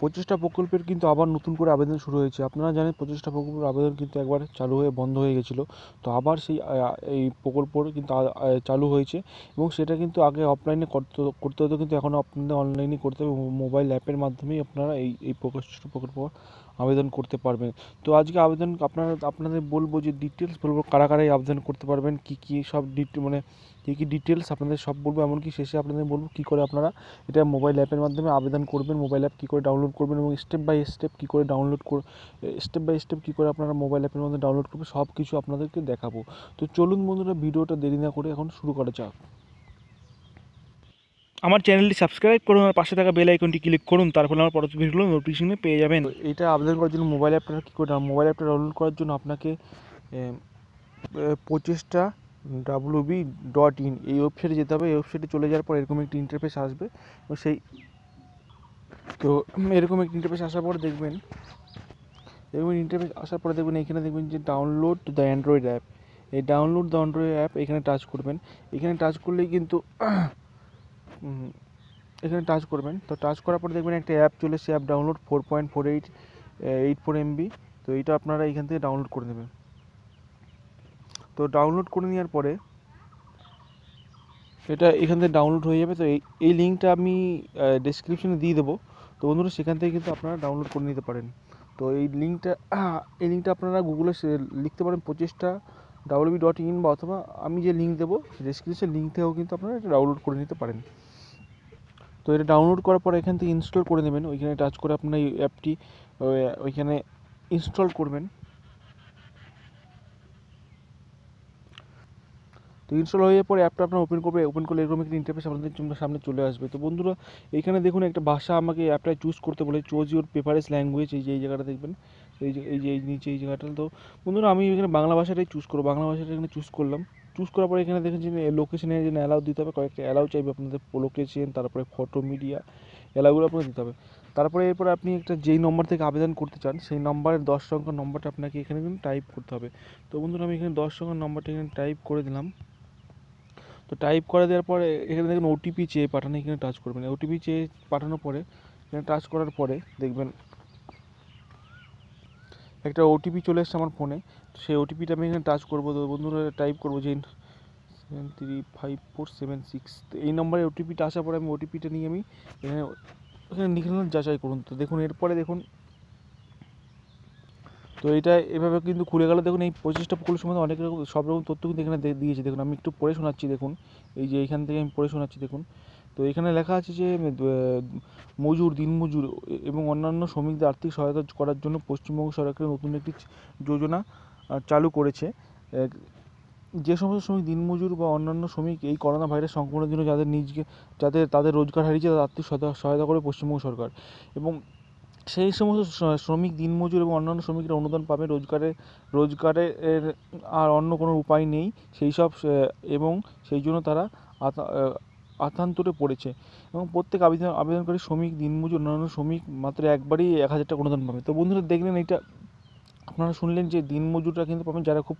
প্রচেষ্টা প্রকল্পের কিন্তু আবার নতুন করে আবেদন শুরু হয়েছে। আপনারা জানেন প্রচেষ্টা প্রকল্পের আবেদন কিন্তু একবার চালু হয়ে বন্ধ হয়ে গেছিলো, তো আবার সেই এই প্রকল্পর কিন্তু চালু হয়েছে এবং সেটা কিন্তু আগে অফলাইনে করতে হতো, কিন্তু এখন আপনাদের অনলাইনে করতে হবে। মোবাইল অ্যাপের মাধ্যমেই আপনারা এই প্রচেষ্টা প্রকল্প আবেদন করতে পারবেন। তো আজকে আবেদন আপনাদের বলবো যে ডিটেলস বলবো কারা কারা এই আবেদন করতে পারবেন, কী সব মানে কী ডিটেলস আপনাদের সব বলবো, এমনকি শেষে আপনাদের বলবো কী করে আপনারা এটা মোবাইল অ্যাপের মাধ্যমে আবেদন করবেন, মোবাইল অ্যাপ কী করে ডাউনলোড করবেন এবং স্টেপ বাই স্টেপ কী করে আপনারা মোবাইল অ্যাপের মধ্যে ডাউনলোড করবেন, সব কিছু আপনাদেরকে দেখাবো। তো চলুন বন্ধুরা, ভিডিওটা দেরি না করে এখন শুরু করা যাক। আমার চ্যানেলটি সাবস্ক্রাইব করুন আর পাশে থাকা বেল আইকনটি ক্লিক করুন, তারপরে আমার পরবর্তী ভিডিওগুলো নোটিফিকেশনে পেয়ে যাবেন। এটা আবেদন করার জন্য মোবাইল অ্যাপটা কী করে মোবাইল অ্যাপটা ডাউনলোড করার জন্য আপনাকে প্রচেষ্টা wb.in এই ওয়েবসাইটে যেতে হবে। এই ওয়েবসাইটে চলে যাওয়ার পর এরকম একটি ইন্টারফেস আসবে এবং এরকম একটি ইন্টারফেস আসার পর দেখবেন এখানে দেখবেন যে ডাউনলোড দ্য অ্যান্ড্রয়েড অ্যাপ। এই ডাউনলোড দ্য অ্যান্ড্রয়েড অ্যাপ এখানে টাচ করবেন। এখানে টাচ করলেই কিন্তু এখানে টাচ করবেন। তো টাচ করার পর দেখবেন একটা অ্যাপ চলে এসেছে, অ্যাপ ডাউনলোড 4.84 MB। তো এইটা আপনারা এখান থেকে ডাউনলোড করে নেবেন। তো ডাউনলোড করে নেওয়ার পরে এটা এখান থেকে ডাউনলোড হয়ে যাবে। তো এই লিঙ্কটা আমি ডেসক্রিপশনে দিয়ে দেবো। তো বন্ধুরা সেখান থেকে কিন্তু আপনারা ডাউনলোড করে নিতে পারেন। তো এই লিঙ্কটা আপনারা গুগলে লিখতে পারেন প্রচেষ্টা wb.in বা অথবা আমি যে লিঙ্ক দেবো ডেসক্রিপশন লিঙ্ক থেকেও কিন্তু আপনারা এটা ডাউনলোড করে নিতে পারেন। তো এটা ডাউনলোড করার পর এখান থেকে ইনস্টল করে নেবেন। ওইখানে টাচ করে আপনার এই অ্যাপটি ওইখানে ইনস্টল করবেন। তো ইনস্টল হয়ে যাওয়ার পরে অ্যাপটা আপনার ওপেন করলে এরকম একটা ইন্টারফেস আপনাদের সামনে চলে আসবে। তো বন্ধুরা এইখানে দেখুন একটা ভাষা আমাকে অ্যাপটায় চুজ করতে বলে, চুজ ইউর প্রেফারেন্স ল্যাঙ্গুয়েজ। এই জায়গাটা দেখবেন, এই নিচে এই জায়গাটা। তো বন্ধুরা আমি এখানে বাংলা ভাষাটাই চুজ করবো, বাংলা ভাষাটা এখানে চুজ করলাম। চুজ করার পরে এখানে দেখেন যে লোকেশনে যে অ্যালাউ দিতে হবে, কয়েকটা অ্যালাউ চাইবে আপনাদের, লোকেশন, তারপরে ফটো, মিডিয়া, অ্যালাউগুলো আপনাকে দিতে হবে। তারপরে এরপরে আপনি একটা যেই নম্বর থেকে আবেদন করতে চান সেই নম্বরের 10 সংখ্যার নম্বরটা আপনাকে এখানে কিন্তু টাইপ করতে হবে। তো বন্ধুরা আমি এখানে 10 সংখ্যার নম্বরটা এখানে টাইপ করে দিলাম। তো টাইপ করে দেওয়ার পরে এখানে দেখবেন ওটিপি চেয়ে পাঠানো, এখানে টাচ করবেন। ওটিপি চেয়ে পাঠানোর পরে এখানে টাচ করার পরে দেখবেন একটা ওটিপি চলে এসছে আমার ফোনে। সেই ওটিপিটা আমি এখানে টাচ করবো। তো বন্ধুরা টাইপ করবো যে 735476। তো এই নম্বরে ওটিপিটা আসার পরে আমি ওটিপিটা নিয়ে এখানে লিখে নিলাম যাচাই করুন। তো দেখুন এরপরে দেখুন, তো এটা এভাবে কিন্তু খুলে গেল। দেখুন এই প্রচেষ্টা প্রকল্প সম্বন্ধে অনেক রকম সব রকম তথ্য কিন্তু এখানে দিয়েছে। দেখুন আমি একটু পড়ে শোনাচ্ছি, দেখুন এই যে এইখান থেকে আমি পড়ে শোনাচ্ছি দেখুন। তো এখানে লেখা আছে যে দিনমজুর এবং অন্যান্য শ্রমিকদের আর্থিক সহায়তা করার জন্য পশ্চিমবঙ্গ সরকারের নতুন একটি যোজনা চালু করেছে। যে সমস্ত শ্রমিক দিনমজুর বা অন্যান্য শ্রমিক এই করোনা ভাইরাস সংক্রমণের জন্য তাদের রোজগার হারিয়েছে, তাদের আর্থিক সহায়তা করে পশ্চিমবঙ্গ সরকার। এবং সেই সমস্ত শ্রমিক দিনমজুর এবং অন্যান্য শ্রমিকরা অনুদান পাবে রোজগারের আর অন্য কোনো উপায় নেই সেই সব, এবং সেই জন্য তারা আতান্তরে পড়েছে। এবং প্রত্যেক আবেদনকারী শ্রমিক দিনমজুর অন্যান্য শ্রমিক মাত্র একবারই 1000 টাকা অনুদান পাবে। তো বন্ধুরা দেখলেন এইটা, আপনারা শুনলেন যে দিনমজুররা কিন্তু পাবেন যারা খুব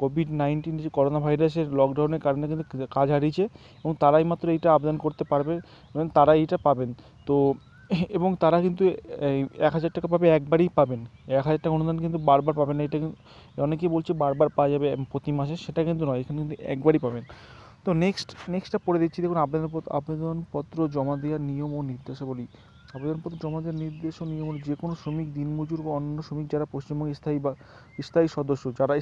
কোভিড-19 যে করোনা ভাইরাসের লকডাউনের কারণে কিন্তু কাজ হারিয়েছে এবং তারাই মাত্র এইটা আবেদন করতে পারবে এবং তারাই এটা পাবেন। তো এবং তারা কিন্তু এই 1000 টাকা পাবে, একবারই পাবেন। 1000 টাকা অনুদান কিন্তু বারবার পাবেন না। এটা কিন্তু অনেকেই বলছে বারবার পাওয়া যাবে প্রতি মাসে, সেটা কিন্তু নয়, এখানে কিন্তু একবারই পাবেন। তো নেক্সটটা পড়ে দিচ্ছি। দেখুন আবেদনপত্র জমা দেওয়ার নিয়ম ও নির্দেশাবলী। আবেদনপত্র জমা দেওয়ার নির্দেশ ও নিয়ম: যে কোনো শ্রমিক দিনমজুর বা অন্য শ্রমিক যারা পশ্চিমবঙ্গের স্থায়ী সদস্য, যারা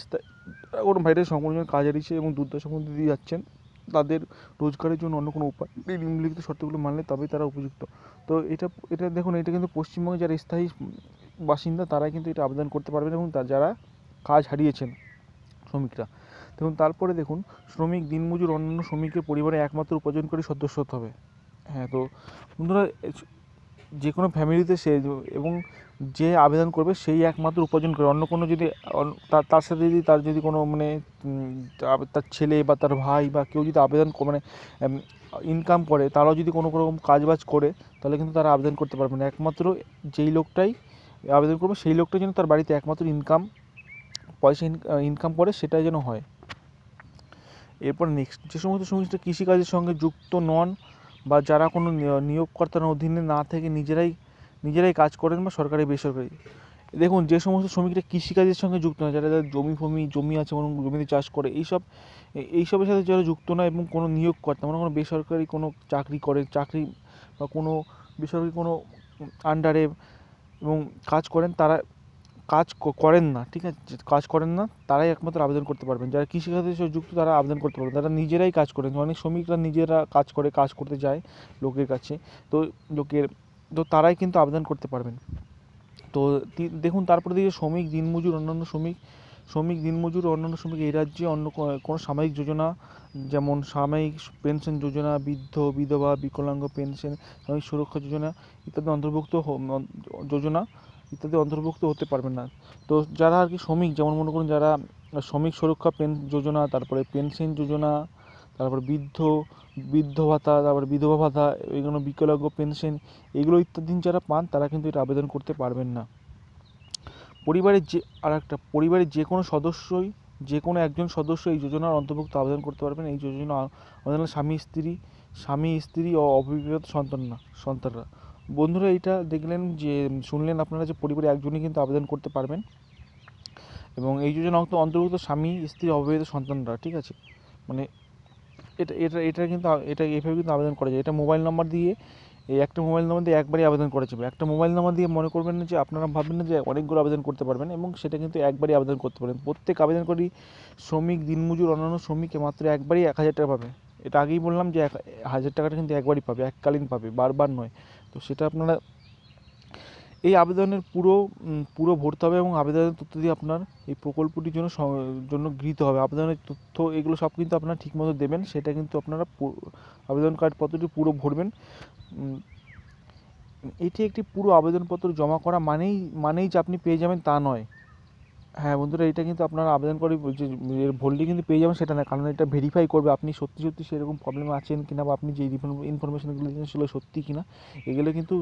কোনো ভাইরাস সংক্রমণের কাজ হারিয়েছে এবং দুর্দশার মধ্যে দিয়ে যাচ্ছেন, তাদের রোজগারের জন্য অন্য কোনো উপায় নিম্নলিখিত শর্তগুলো মানলে তবেই তারা উপযুক্ত। তো এটা দেখুন, এটা কিন্তু পশ্চিমবঙ্গে যারা স্থায়ী বাসিন্দা তারাই কিন্তু এটা আবেদন করতে পারবেন এবং যারা কাজ হারিয়েছেন শ্রমিকরা। দেখুন তারপরে দেখুন, শ্রমিক দিনমজুর অন্যান্য শ্রমিকের পরিবারে একমাত্র উপার্জনকারী সদস্য হতে হবে। হ্যাঁ, তো বন্ধুরা যে কোনো ফ্যামিলিতে এবং যে আবেদন করবে সেই একমাত্র উপার্জন করে, অন্য কোনো যদি তার সাথে যদি তার যদি কোনো তার ছেলে বা তার ভাই বা কেউ যদি আবেদন ইনকাম করে, তারাও যদি কোনো রকম কাজবাজ করে, তাহলে কিন্তু তারা আবেদন করতে পারবে না। একমাত্র যেই লোকটাই আবেদন করবে সেই লোকটাই যেন তার বাড়িতে একমাত্র পয়সা ইনকাম করে, সেটাই যেন হয়। এরপর নেক্সট, যে সমস্ত শ্রমিকরা কৃষিকাজের সঙ্গে যুক্ত নন বা যারা কোনো নিয়োগকর্তার অধীনে না থেকে নিজেরাই কাজ করেন বা সরকারি বেসরকারি। দেখুন যে সমস্ত শ্রমিকরা কৃষিকাজের সঙ্গে যুক্ত নয়, যারা জমি আছে এবং জমিতে চাষ করে, এইসবের সাথে যারা যুক্ত নয় এবং কোনো নিয়োগকর্তা মানে কোনো বেসরকারি কোনো চাকরি বা কোনো বেসরকারি কোনো আন্ডারে এবং কাজ করেন, তারা করেন না, ঠিক আছে, কাজ করেন না, তারাই একমাত্র আবেদন করতে পারবেন। যারা কৃষিকাজের সাথে যুক্ত তারা আবেদন করতে পারবেন, তারা নিজেরাই কাজ করেন। অনেক শ্রমিকরা নিজেরা কাজ করতে যায় লোকের কাছে, তো তারাই কিন্তু আবেদন করতে পারবেন। তো দেখুন তারপরে দিকে শ্রমিক দিনমজুর অন্যান্য শ্রমিক এই রাজ্যে অন্য কোনো সামাজিক যোজনা, যেমন সাময়িক পেনশন যোজনা, বৃদ্ধ বিধবা বিকলাঙ্গ পেনশন, সাময়িক সুরক্ষা যোজনা ইত্যাদি অন্তর্ভুক্ত হতে পারবেন না। তো যারা আর কি শ্রমিক, যেমন মনে করুন যারা শ্রমিক সুরক্ষা যোজনা, তারপরে পেনশন যোজনা, তারপরে বৃদ্ধ ভাতা, তারপরে বিধবা ভাতা, এগুলো বিকলাঙ্গ পেনশন, এগুলো ইত্যাদি যারা পান তারা কিন্তু এটা আবেদন করতে পারবেন না। পরিবারের যে কোনো একজন সদস্য এই যোজনার অন্তর্ভুক্ত আবেদন করতে পারবেন। এই যোজনা আবেদন স্বামী স্ত্রী ও অবিবাহিত সন্তানরা। বন্ধুরা, এটা শুনলেন আপনারা যে পরিবারে একজনই কিন্তু আবেদন করতে পারবেন, এবং এই যোজনা অন্তর্ভুক্ত স্বামী স্ত্রী অবিবাহিত সন্তানরা, ঠিক আছে। মানে এটা এইভাবে কিন্তু আবেদন করা যায়। এটা মোবাইল নম্বর দিয়ে, একটা মোবাইল নম্বর দিয়ে একবারই আবেদন করা যাবে। একটা মোবাইল নম্বর দিয়ে মনে করবেন না যে আপনারা ভাববেন না যে অনেকগুলো আবেদন করতে পারবেন, এবং সেটা কিন্তু একবারই আবেদন করতে পারবেন। প্রত্যেক আবেদনকারী শ্রমিক দিনমজুর অন্যান্য শ্রমিক মাত্র একবারই 1000 টাকা পাবে। এটা আগেই বললাম যে 1000 টাকাটা কিন্তু একবারই পাবে, এককালীন পাবে, বারবার নয়। তো সেটা আপনারা এই আবেদনের পুরো ভরতে হবে, এবং আবেদনের তথ্য দিয়ে আপনার এই প্রকল্পটির জন্য গৃহীত হবে। আবেদনের তথ্য এগুলো সব কিন্তু আপনারা ঠিকমতো দেবেন, সেটা কিন্তু আপনারা আবেদন পত্রটি পুরো ভরবেন। এটি একটি পুরো আবেদনপত্র জমা করা মানেই যে আপনি পেয়ে যাবেন তা নয়। হ্যাঁ বন্ধুরা, এটা কিন্তু আপনারা আবেদন করে যে ভরলে কিন্তু পেয়ে যাবেন সেটা না, কারণ এটা ভেরিফাই করবে আপনি সত্যি সেরকম প্রবলেমে আছেন কিনা, বা আপনি যে ইনফরমেশনগুলো দিয়েছেন সেগুলো সত্যি কিনা, এগুলো কিন্তু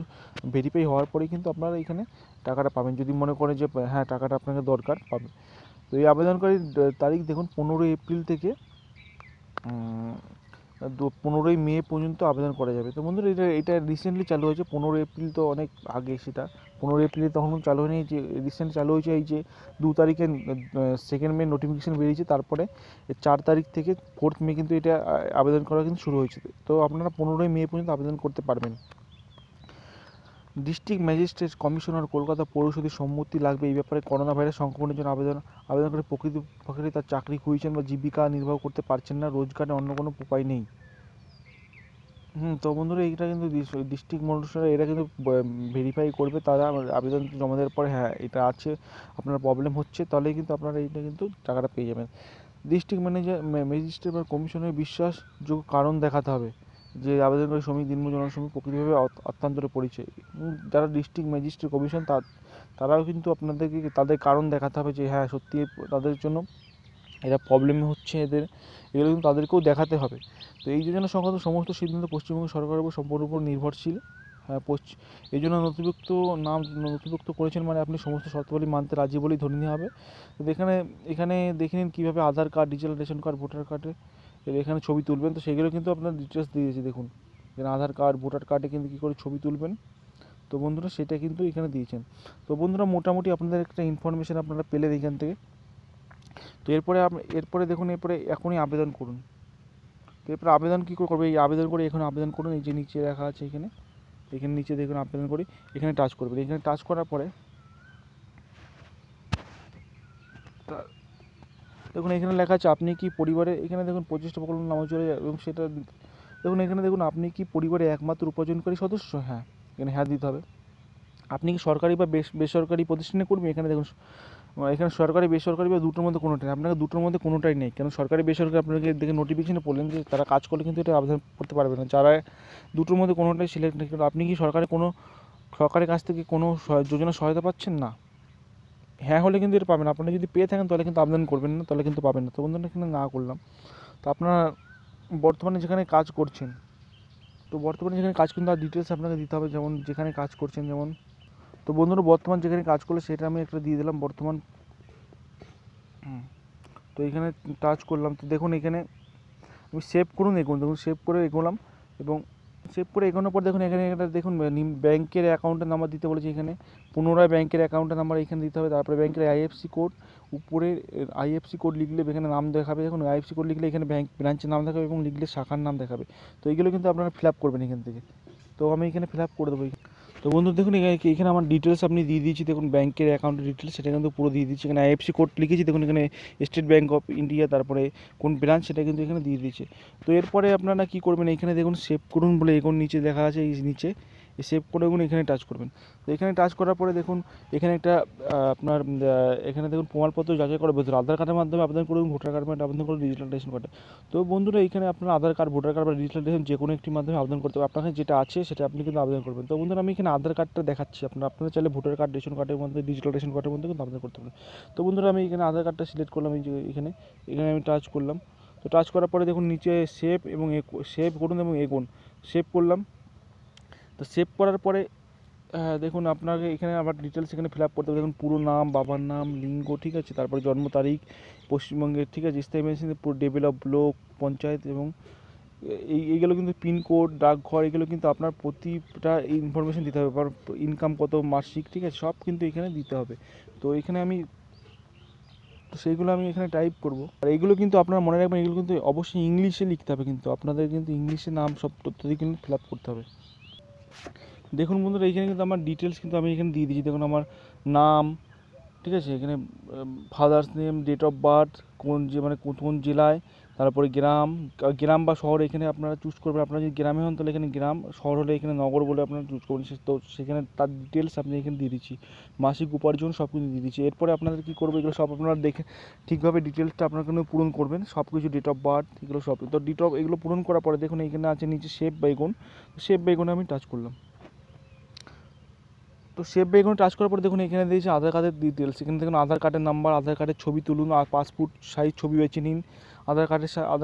ভেরিফাই হওয়ার পরেই কিন্তু আপনারা এখানে টাকাটা পাবেন। যদি মনে করেন যে হ্যাঁ টাকাটা আপনাকে দরকার, পাবেন। তো এই আবেদনকারীর তারিখ দেখুন 15 এপ্রিল থেকে 15 মে পর্যন্ত আবেদন করা যাবে। তো বন্ধুরা, এটা রিসেন্টলি চালু হয়েছে। 15 এপ্রিল তো অনেক আগে, সেটা 15 এপ্রিলে তখন চালু হয়নি, যে রিসেন্ট চালু হয়েছে। এই যে 2 তারিখে 2 মে নোটিফিকেশান বেরিয়েছে, তারপরে 4 তারিখ থেকে 4 মে কিন্তু এটা আবেদন করা কিন্তু শুরু হয়েছে। তো আপনারা 15 মে পর্যন্ত আবেদন করতে পারবেন। ডিস্ট্রিক্ট ম্যাজিস্ট্রেট কমিশনার কলকাতা পৌরসভার সম্মতি লাগবে এই ব্যাপারে। করোনা ভাইরাস সংক্রমণের জন্য আবেদন করে প্রকৃতি তার চাকরি খুঁজছেন বা জীবিকা নির্বাহ করতে পারছেন না, রোজগারের অন্য কোনো উপায় নেই। তো বন্ধুরা, এইটা কিন্তু ডিস্ট্রিক্ট ম্যাজিস্ট্রেট এরা কিন্তু ভেরিফাই করবে, তারা আবেদন জমা দেওয়ার পরে হ্যাঁ এটা আছে, আপনার প্রবলেম হচ্ছে, তাহলেই কিন্তু আপনারা এইটা কিন্তু টাকাটা পেয়ে যাবেন। ডিস্ট্রিক্ট ম্যাজিস্ট্রেট বা কমিশনের বিশ্বাসযোগ্য কারণ দেখাতে হবে যে আবেদনকারী শ্রমিক দিনমজুর শ্রমিক প্রকৃতভাবে অত্যান্তরে পরিচয়। যারা ডিস্ট্রিক্ট ম্যাজিস্ট্রেট কমিশন তারাও কিন্তু আপনাদেরকে তাদের কারণ দেখাতে হবে যে হ্যাঁ সত্যি তাদের জন্য এরা প্রবলেম হচ্ছে, এগুলো কিন্তু তাদেরকেও দেখাতে হবে। তো এই যোজনা সংক্রান্ত সমস্ত সিদ্ধান্ত পশ্চিমবঙ্গ সরকারের উপর সম্পূর্ণ নির্ভরশীল। হ্যাঁ, এই জন্য নথিভুক্ত করেছেন মানে আপনি সমস্ত শর্তাবলী মানতে রাজি বলেই ধরে নেওয়া হবে। তো এখানে দেখে নিন কীভাবে Aadhaar card, digital ration card, voter কার্ডে এখানে ছবি তুলবেন। তো সেগুলো কিন্তু আপনার ডিটেলস দিয়েছি, দেখুন এখানে আধার কার্ড, ভোটার কার্ডে কিন্তু কী করে ছবি তুলবেন। তো বন্ধুরা, সেটা কিন্তু এখানে দিয়েছেন। তো বন্ধুরা, মোটামুটি আপনাদের একটা ইনফরমেশান আপনারা পেলেন এখান থেকে। তো এরপরে দেখুন, এখনই আবেদন করুন। তো এরপরে আবেদন কী করে করবে, এই আবেদন করে এখানে আবেদন করুন। এই যে নিচে লেখা আছে এখানে নিচে দেখুন আবেদন করি, এখানে টাচ করবেন। এখানে টাচ করার পরে দেখুন এখানে লেখা আছে আপনি কি পরিবারে, এখানে দেখুন প্রচেষ্টা প্রকল্প নাম চলে যায়, এবং সেটা দেখুন এখানে দেখুন আপনি কি পরিবারে একমাত্র উপার্জনকারী সদস্য, হ্যাঁ এখানে হ্যাঁ দিতে হবে। আপনি কি সরকারি বা বেসরকারি প্রতিষ্ঠানে করবেন, এখানে দেখুন এখানে সরকারি বেসরকারি বা দুটোর মধ্যে কোনোটাই, আপনাকে দুটোর মধ্যে কোনোটাই নেই, কেন সরকারি বেসরকারি আপনাকে দেখে নোটিফিকেশনে বললেন যে তারা কাজ করলে কিন্তু এটা আবেদন করতে পারবে না, যারা দুটোর মধ্যে কোনোটাই সিলেক্ট নেই। কিন্তু আপনি কি সরকারের কাছ থেকে কোনো যোজনা সহায়তা পাচ্ছেন না, হ্যাঁ হলে কিন্তু এটা পাবেন। আপনি যদি পেয়ে থাকেন তাহলে কিন্তু আবেদন করবেন না, তাহলে কিন্তু পাবেন না। তো বন্ধুরা, এখানে না করলাম। তো আপনারা বর্তমানে যেখানে কাজ করছেন, তার ডিটেলস আপনাকে দিতে হবে, যেমন যেখানে কাজ করছেন, যেমন তো বন্ধুরা বর্তমান যেখানে কাজ করলে সেটা আমি একটা দিয়ে দিলাম বর্তমান। তো এখানে টাচ করলাম। তো দেখুন এখানে আমি সেভ করুন, দেখুন সেভ করে এগোলাম, এবং সেভ করে এগোনোর পর দেখুন এখানে একটা দেখুন ব্যাংকের অ্যাকাউন্টের নাম্বার দিতে বলেছে, এখানে পুনরায় ব্যাংকের অ্যাকাউন্টের নাম্বার এখানে দিতে হবে। তারপরে ব্যাংকের আইএফসি কোড, উপরে আইএফসি কোড লিখলে এখানে নাম দেখাবে, দেখুন আইএফসি কোড লিখলে এখানে ব্রাঞ্চের নাম দেখাবে এবং লিখলে শাখার নাম দেখাবে। তো এইগুলো কিন্তু আপনারা ফিল আপ করবেন এখান থেকে। তো আমি এখানে ফিল আপ করে দেবো। তো বন্ধু দেখুন এখানে আমার ডিটেলস আপনি দিয়ে দিয়েছি, দেখুন ব্যাংকের অ্যাকাউন্টের ডিটেলস সেটা কিন্তু পুরো দিয়ে দিচ্ছি। এখানে আইএফসি কোড লিখেছি, দেখুন এখানে স্টেট ব্যাঙ্ক অফ ইন্ডিয়া, তারপরে কোন ব্রাঞ্চ সেটা কিন্তু এখানে দিয়ে দিয়েছে। তো এরপরে আপনারা কী করবেন, এখানে দেখুন সেভ করুন বলে এখন নিচে দেখা আছে, এই নিচে এই সেভ করে দেখুন এখানে টাচ করবেন। তো এখানে টাচ করার পরে দেখুন এখানে একটা আপনার এখানে দেখুন প্রমাণপত্র যাচাই করার ভেতরে আধার কার্ডের মাধ্যমে আবেদন করুন, ভোটার কার্ড আবেদন করুন, ডিজিটাল রেশন কার্ডে। তো বন্ধুরা এখানে আপনার আধার কার্ড, ভোটার কার্ড বা ডিজিটাল রেশন যে কোনো একটির মাধ্যমে আবেদন করতে হবে, আপনার কাছে যেটা আছে সেটা আপনি কিন্তু আবেদন করবেন। তো বন্ধুরা আমি এখানে আধার কার্ডটা দেখাচ্ছি, আপনারা চাইলে ভোটার কার্ড, রেশন কার্ডের মধ্যে, ডিজিটাল রেশন কার্ডের মধ্যে কিন্তু আবেদন করতে পারেন। তো বন্ধুরা আমি এখানে আধার কার্ডটা সিলেক্ট করলাম, এই যে এখানে আমি টাচ করলাম। তো টাচ করার পরে দেখুন নিচে সেভ এবং সেভ করুন এবং এগোন, সেভ করলাম। তো সেভ করার পরে দেখুন আপনাকে এখানে আবার ডিটেলস এখানে ফিল আপ করতে হবে। দেখুন পুরো নাম, বাবার নাম, লিঙ্গ, ঠিক আছে, তারপরে জন্ম তারিখ, পশ্চিমবঙ্গের, ঠিক আছে, স্থায়ী বাসিন্দা, পুরো ডেভেলপ ব্লক, পঞ্চায়েত এবং এইগুলো কিন্তু পিনকোড, ডাকঘর, এগুলো কিন্তু আপনার প্রতিটা ইনফরমেশন দিতে হবে। ইনকাম কত মাসিক, ঠিক আছে, সব কিন্তু এখানে দিতে হবে। তো এখানে আমি তো সেইগুলো আমি এখানে টাইপ করব। আর এইগুলো কিন্তু আপনারা মনে রাখবেন, এগুলো কিন্তু অবশ্যই ইংলিশে লিখতে হবে, কিন্তু আপনাদের কিন্তু ইংলিশে নাম সব তথ্য দিয়ে কিন্তু ফিল আপ করতে হবে। দেখুন বন্ধুরা এইখানে কিন্তু আমার ডিটেলস কিন্তু আমি এখানে দিয়ে দিয়েছি। দেখুন আমার নাম, ঠিক আছে, এখানে father's name, date of birth, কোন কোন জেলায়, তারপরে গ্রাম বা শহর এখানে আপনারা চুজ করবেন। আপনারা যদি গ্রামে হন তাহলে এখানে গ্রাম, শহর হলে এখানে নগর বলে আপনারা চুজ করবেন। তো সেখানে তার ডিটেলস আপনি এখানে দিয়ে দিচ্ছি, মাসিক উপার্জন সব কিছু দিয়ে দিচ্ছি। এরপরে আপনাদের কী করবো, এগুলো সব আপনারা দেখে ঠিকভাবে ডিটেলসটা আপনারা কিন্তু পূরণ করবেন, সব কিছু, ডেট অফ বার্থ, এগুলো সব। তো এগুলো পূরণ করার পরে দেখুন এখানে আছে নিচে সেভ বাইকন, সেভ বাইকনে আমি টাচ করলাম। তো সেভ বেগুনে টাচ করার পর দেখুন এখানে দিয়েছে আধার কার্ডের ডিটেলস। এখানে দেখুন আধার কার্ডের নাম্বার, আধার কার্ডের ছবি তুলুন, আর পাসপোর্ট সাইজ ছবি বেছে নিন, আধার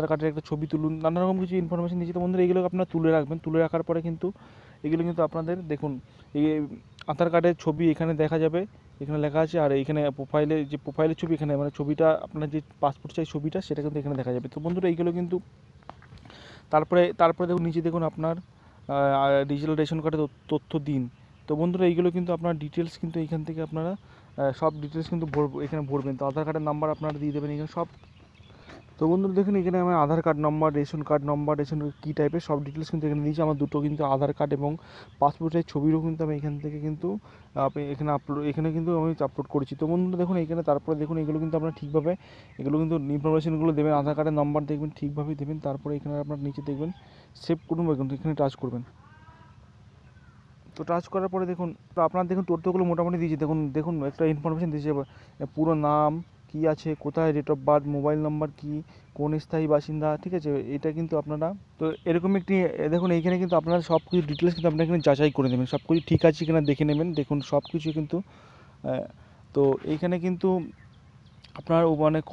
কার্ডের একটা ছবি তুলুন, নানা রকম কিছু ইনফরমেশন দিয়েছে। তো বন্ধুরা এগুলো আপনারা তুলে রাখবেন। তুলে রাখার পরে কিন্তু এগুলো কিন্তু আপনাদের দেখুন এই আধার কার্ডের ছবি এখানে দেখা যাবে, এখানে লেখা আছে। আর এইখানে প্রোফাইলের ছবি, এখানে ছবিটা আপনার যে পাসপোর্ট সাইজ ছবিটা সেটা কিন্তু এখানে দেখা যাবে। তো বন্ধুরা এইগুলো কিন্তু তারপরে দেখুন নিচে দেখুন আপনার ডিজিটাল রেশন কার্ডের তথ্য দিন। তো বন্ধুরা এইগুলো কিন্তু আপনার ডিটেলস কিন্তু এইখান থেকে আপনারা সব ডিটেলস কিন্তু এখানে ভরবেন। তো আধার কার্ডের নাম্বার আপনারা দিয়ে দেবেন এখানে সব। তো বন্ধুরা দেখুন এখানে আমার আধার কার্ড নম্বর, রেশন কার্ড নম্বর, রেশন কী টাইপের সব ডিটেলস কিন্তু এখানে দিয়েছি। আমার দুটো কিন্তু আধার কার্ড এবং পাসপোর্টের ছবিরও কিন্তু আমি এখান থেকে কিন্তু এখানে কিন্তু আমি আপলোড করেছি। তো বন্ধুরা দেখুন এখানে তারপরে দেখুন এগুলো কিন্তু আপনারা ঠিকভাবে এগুলো কিন্তু ইনফরমেশনগুলো দেবেন, আধার কার্ডের নাম্বার দেখবেন ঠিকভাবেই দেবেন। তারপরে এখানে আপনার নিচে দেখবেন সেভ করুন বা কিন্তু এখানে টাচ করবেন। তো টাচ করার পরে দেখুন আপনার দেখুন তথ্যগুলো মোটামুটি দিয়েছে। দেখুন একটা ইনফরমেশন দিয়েছে, পুরো নাম কী আছে, কোথায়, date of birth, mobile number কী, কোন স্থায়ী বাসিন্দা, ঠিক আছে, এটা কিন্তু আপনারা তো এরকম একটি দেখুন এইখানে কিন্তু আপনারা সব কিছু ডিটেলস কিন্তু আপনারা এখানে যাচাই করে নেবেন, সব কিছু ঠিক আছে কিনা দেখে নেবেন। দেখুন সব কিছু কিন্তু তো এইখানে কিন্তু আপনার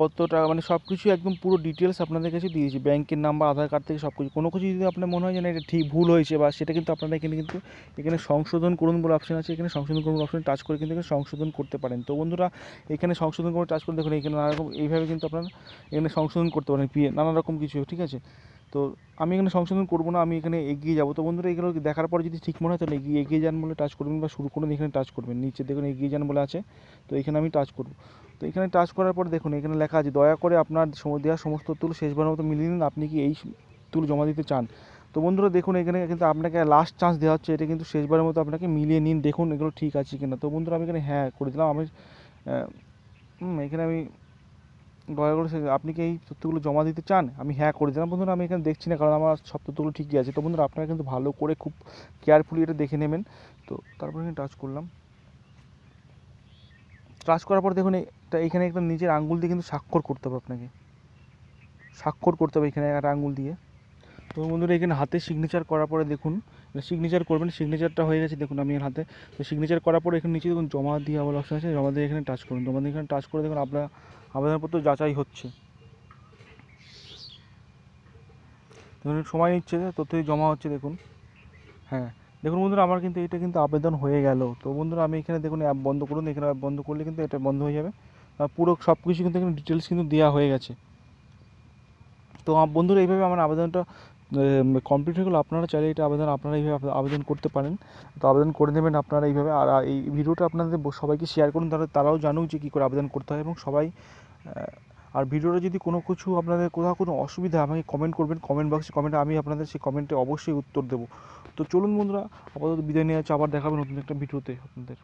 কত টাকা সব কিছু একদম পুরো ডিটেলস আপনাদের কাছে দিয়েছি, ব্যাংকের নাম্বার, আধার কার্ড থেকে সব কিছু। কোনো কিছু যদি আপনার মনে হয় যে না এটা ঠিক ভুল হয়েছে বা সেটা কিন্তু আপনারা এখানে সংশোধন করুন বলে অপশন আছে, এখানে সংশোধন করুন অপশন টাচ করে কিন্তু এখানে সংশোধন করতে পারেন। তো বন্ধুরা এখানে সংশোধন করে টাচ করে দেখুন এখানে নানা রকম এইভাবে কিন্তু আপনারা এখানে সংশোধন করতে পারেন, নানা রকম কিছু, ঠিক আছে। তো আমি এখানে সংশোধন করবো না, আমি এখানে এগিয়ে যাবো। তো বন্ধুরা এগুলো দেখার পরে যদি ঠিক মনে হয় তাহলে এগিয়ে যান বলে টাচ করবেন বা শুরু করুন, এখানে টাচ করবেন। নিচে দেখুন এগিয়ে যান বলে আছে, তো এখানে আমি টাচ করব। তো এখানে টাচ করার পর দেখুন এখানে লেখা আছে দয়া করে আপনার দেওয়া সমস্ত তুল শেষবারের মতো মিলিয়ে নিন, আপনি কি এই তুল জমা দিতে চান। তো বন্ধুরা দেখুন এখানে কিন্তু আপনাকে লাস্ট চান্স দেওয়া হচ্ছে, এটা কিন্তু শেষবারের মতো আপনাকে মিলিয়ে নিন, দেখুন এগুলো ঠিক আছে কিনা। তো বন্ধুরা আমি এখানে হ্যাঁ করে দিলাম। এখানে আমি দয়া করে আপনি কি এই তথ্যগুলো জমা দিতে চান, আমি হ্যাঁ করে দিলাম। বন্ধুরা আমি এখানে দেখছি না কারণ আমার সব তথ্যগুলো ঠিকই আছে। তো বন্ধুরা আপনারা কিন্তু ভালো করে খুব কেয়ারফুলি এটা দেখে নেবেন। তো তারপরে এখানে টাচ করলাম। টাচ করার পর দেখুন এখানে একটা নিজের আঙ্গুল দিয়ে কিন্তু স্বাক্ষর করতে হবে, আপনাকে স্বাক্ষর করতে হবে এখানে একটা আঙ্গুল দিয়ে। তো বন্ধুরা এখানে হাতে সিগনেচার করার পরে দেখুন সিগনেচার করবেন, সিগনেচারটা হয়ে গেছে দেখুন আমি হাতে। তো সিগনেচার করার পরে এখানে নিচে দেখুন জমা দিয়ে বলে অপশন আছে, জমা দিয়ে এখানে টাচ করুন। জমা দিয়ে এখানে টাচ করে দেখুন আপনার আবেদনপত্র যাচাই হচ্ছে। দেখুন সময় নিচ্ছে, তথ্য জমা হচ্ছে দেখুন। হ্যাঁ দেখুন বন্ধুরা আমার কিন্তু এটা কিন্তু আবেদন হয়ে গেল। তো বন্ধুরা আমি এখানে দেখুন অ্যাপ বন্ধ করুন, এখানে অ্যাপ বন্ধ করলে কিন্তু এটা বন্ধ হয়ে যাবে। পুরো সব কিছু কিন্তু এখানে ডিটেলস কিন্তু দেওয়া হয়ে গেছে। তো বন্ধুরা এইভাবে আমার আবেদনটা কমপ্লিট হয়ে গেলে আপনারা চাইলে এটা আপনারা এইভাবে আবেদন করতে পারেন। তো আবেদন করে নেবেন আপনারা এইভাবে। আর এই ভিডিওটা আপনাদের সবাইকে শেয়ার করুন, তারাও জানুক যে কী করে আবেদন করতে হয় এবং সবাই। আর ভিডিওটা যদি কোনো কিছু আপনাদের কোথাও কোনো অসুবিধা আমাকে কমেন্ট করবেন, কমেন্ট বক্সে কমেন্টে, আমি আপনাদের সেই কমেন্টে অবশ্যই উত্তর দেবো। তো চলুন বন্ধুরা, আপাতত বিদায় নিয়ে যাচ্ছি, আবার দেখা হবে নতুন একটা ভিডিওতে আপনাদের।